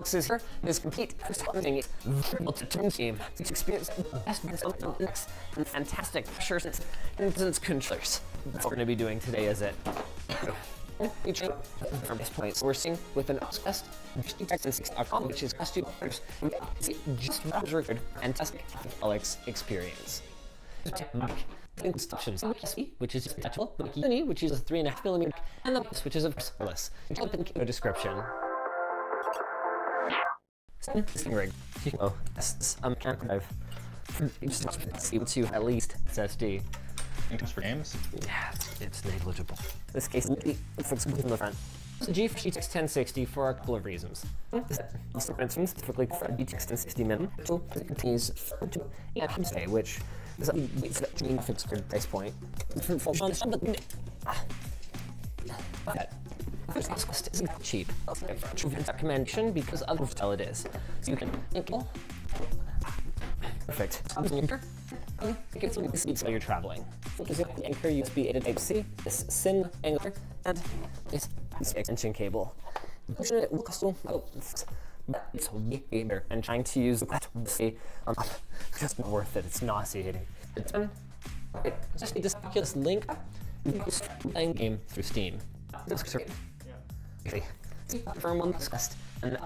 This is here is complete thing. It's very turn game. It's experience best and fantastic pressures and controllers. That's what we're going to be doing today, is it? From this point, so we're seeing with an best and which is costume just record fantastic Alyx experience. Instructions, which is touchable, which is a 3.5mm, and the which is of course jump in the description. Rig. Oh, this can't drive. See to at least SSD. Thanks for games. Yeah, it's negligible. This case, focus on the front. So GeForce GTX 1060 for a couple of reasons. For instance, typically for GTX 1060 minimum, it contains 4K, which is a fixed price point. First cost isn't cheap. Recommendation because of how well it is. So you can perfect. Get some seats while you're traveling. Focus on the Anchor USB A to Type-C, this SIM anchor, and this extension cable. Unfortunately, it will cost you but it's way better, and trying to use that just not worth it. It's nauseating. Just need this ridiculous link. Playing game through Steam. This is great. Firm one discussed, and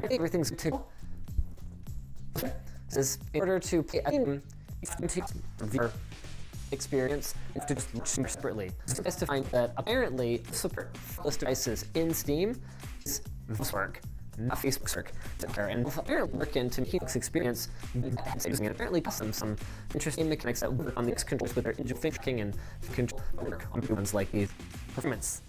everything's to. Says in order to play a game, you can take your experience and to just look separately. So it's to find that apparently support for those devices in Steam is this work, not Facebook's work. And apparently work into making this experience using it. Apparently custom some interesting mechanics that work on these controls with their finishing and control work on ones like these. Performance.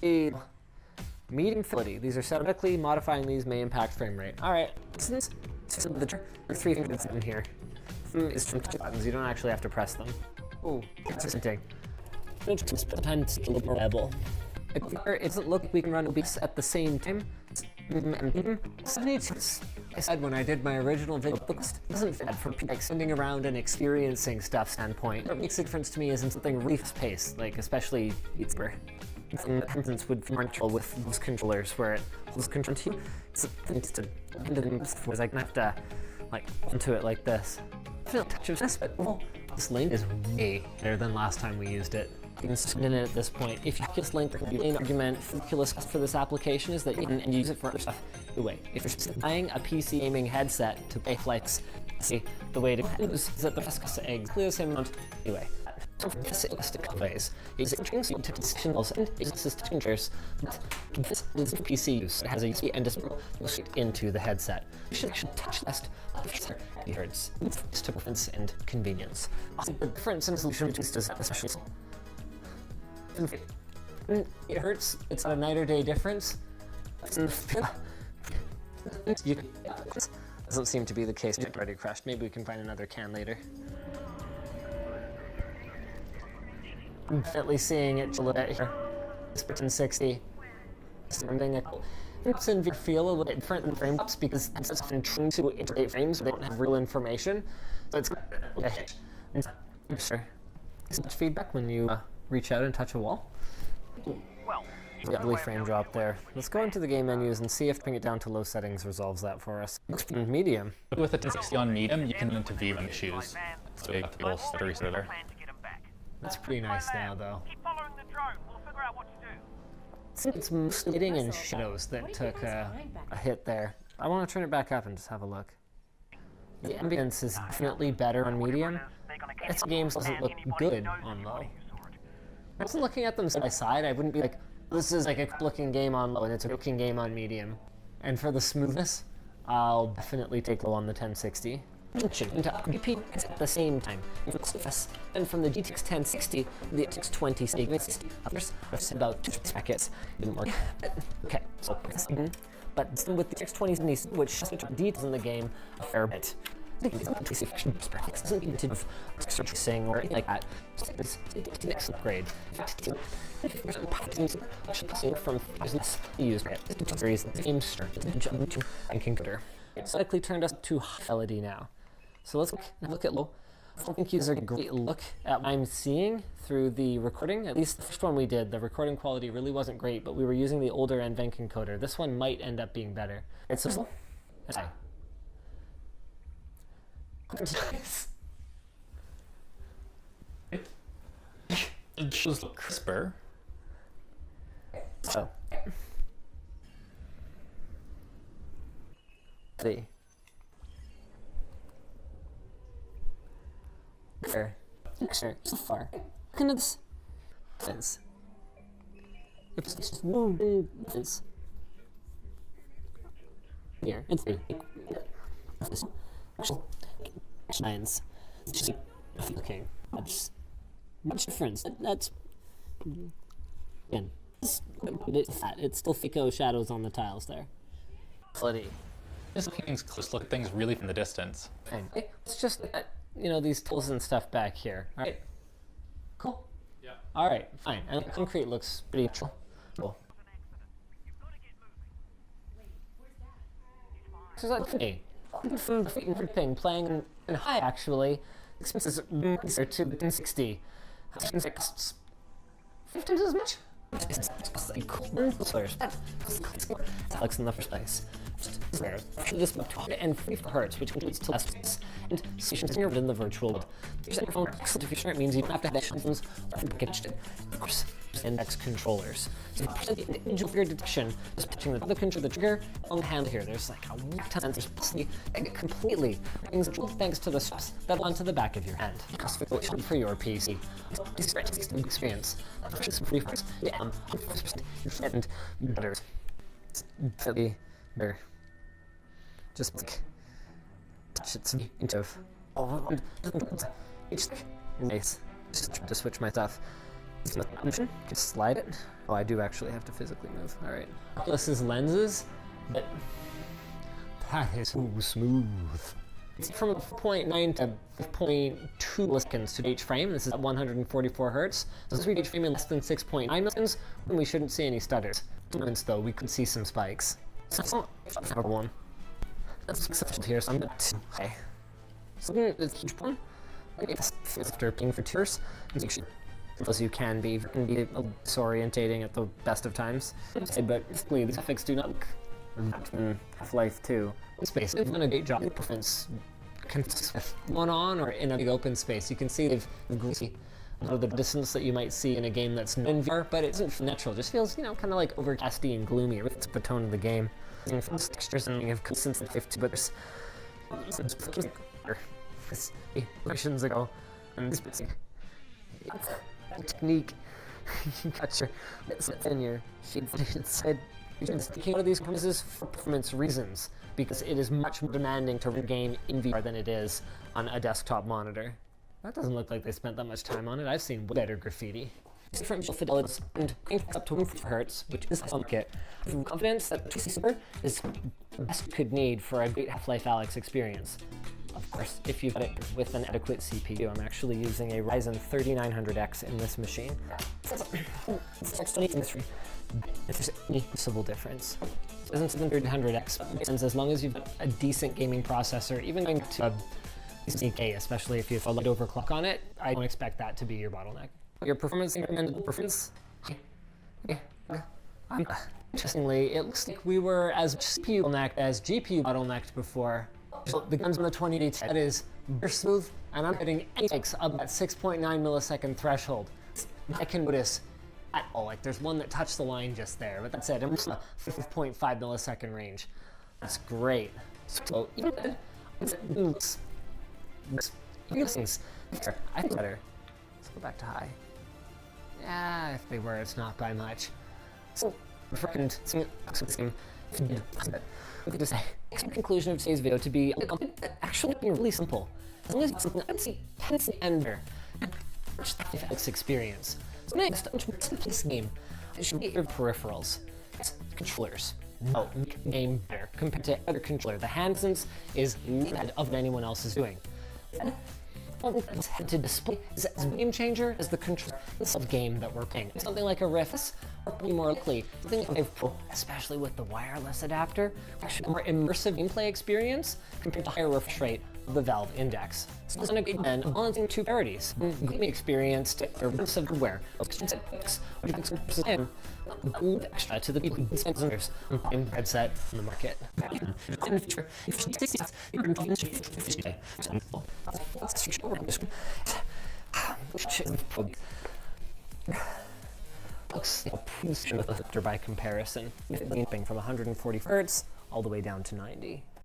Medium fidelity. These are statically modifying these may impact frame rate. Alright, since the 3 fingers in here is from touch buttons, you don't actually have to press them. Ooh, interesting. Sometimes it's a little more reliable. It doesn't look like we can run OBS at the same time. 72. I said when I did my original video, it doesn't fit from like sitting around and experiencing stuff standpoint. What makes a difference to me is in something really fast-paced, like especially Beats. For instance, would feel more natural with those controllers where it holds control to you. It's to end of them was I can have to like onto it like this. I feel a touch of this, but this link is way better than last time we used it. You can spin in it at this point. If you use link, the main argument for this application is that you can use it for other stuff. Anyway, if you're buying a PC gaming headset to play Flex, see the way to use is that the first exactly the same amount. Anyway. Ways. It's interesting to signals and it's teachers. This is for PC use. It has a USB and display straight into the headset. You should touch test hertz. It's to preference and convenience. The difference in solution between these especially 8 hertz. It's a night or day difference. Doesn't seem to be the case. It already crashed. Maybe we can find another can later. Definitely seeing it a little bit here. It's 1060. It's in feel a little bit different than frame ups because it's often tuned to 8 frames, they don't have real information. So it's sure. Is much feedback when you reach out and touch a wall? Lovely frame drop there. Let's go into the game menus and see if bring it down to low settings resolves that for us. Medium. With a 1060 on medium, you can intervene on issues. So you got the little stuttery there. That's pretty nice now, though. Keep following the drone. We'll figure out what to do. It's mostly hitting and shadows that took a hit there. I want to turn it back up and just have a look. The ambience is definitely better on medium. Its games doesn't look good on low. If I wasn't looking at them side by side, I wouldn't be like, this is like a looking game on low and it's a looking game on medium. And for the smoothness, I'll definitely take low on the 1060. Into repeat at the same time. And from the GTX 1060, the GTX 2060, others are about 2 packets. Didn't work. Okay, so but with the GTX 2070, which has details in the game a fair bit. Doesn't need to have tracing or anything like that. It's an excellent upgrade. From business used it. Series game start and computer. It's likely turned us to high fidelity now. So let's look at low. I don't think you guys are a great look at what I'm seeing through the recording. At least the first one we did, the recording quality really wasn't great, but we were using the older NVENC encoder. This one might end up being better. It's a It shows crisper. So, see. There. Sure, so far. Look at this. Fence. It's just moving fence. Here, it's me. This shines. It's just looking. That's much difference. That's again. It's still Fico shadows on the tiles there. Quality. Just taking a close look at things really from the distance. Fine. It's just these tools and stuff back here. All right. Cool. Yeah. All right. Fine. And the concrete looks pretty cool. So that's okay. Thing playing in high actually. Expenses are to 1060. 5 times as much. Alex in the first place. This and 54 hertz, which includes tests and stations in the virtual world. Use your phone excellent if it means you don't have to have headphones or packaged. Of course, index controllers. So the individual figure detection, just touching the control, the trigger on the hand here. There's like a ton of completely thanks to the straps that onto the back of your hand. For your PC. Experience. And better. Better. Just like touch it into nice. Just try to switch my stuff. Just slide it. Oh, I do actually have to physically move. All right. This is lenses, but that is so smooth. It's from 0.9 to 0.2 seconds to each frame. This is at 144 hertz. So this read each frame in less than 6.9 milliseconds, and we shouldn't see any stutters. Though we could see some spikes. So that's number one. That's exceptional here, so I'm going to okay. So it's each one. After playing for 2 years, make sure as you can be disorientating at the best of times. But basically, these graphics do not look Half-Life 2. Space, they've done a great job. Performance one on or in a big open space. You can see they've greasy a lot of the distance that you might see in a game that's in VR, but it isn't natural. It just feels, kind of like overcasty and gloomy. It's the tone of the game. And from the textures and you have since the 50, but there's versions ago, and this technique. You got your in your sheet inside. Taking one of these promises for performance reasons, because it is much more demanding to run a game in VR than it is on a desktop monitor. That doesn't look like they spent that much time on it. I've seen better graffiti. Differential fidelity and crank up to 150 hertz, which is a kit. I'm confident that the Super is the best you could need for a great Half Life Alyx experience. Of course, if you've got it with an adequate CPU. I'm actually using a Ryzen 3900X in this machine. If there's any visible difference. Ryzen 3900X, as long as you've got a decent gaming processor, even going to a CK, especially if you have a light overclock on it, I don't expect that to be your bottleneck. Your performance recommended performance. Interestingly, it looks like we were as CPU bottlenecked as GPU bottlenecked before. So the guns on the 2080, that is very smooth, and I'm getting takes up at 6.9 millisecond threshold. I can notice at all. Like there's one that touched the line just there, but that's it. I'm just a 5.5 millisecond range. That's great. So even these things, I think better. Let's go back to high. Yeah, if they were, it's not by much. So, freaking conclusion of today's video to be actually really simple. As long as it's something I'd say ender. It's experience. So next, this game. It should be your peripherals. It's controllers. No, make the game better compared to other controller. The hand sense is ahead of what anyone else is doing. It's head to display is as game changer as the control of game that we're playing. Something like a Rift, or probably more likely, something like especially with the wireless adapter, actually a more immersive gameplay experience compared to higher refresh rate the Valve Index. So it's a good blend of balancing two parodies. Gaming experience to events of hardware, extra to the people who spend years in headset on the market. In the future, if you take these, you're going to by comparison, from 140 Hz all the way down to 90.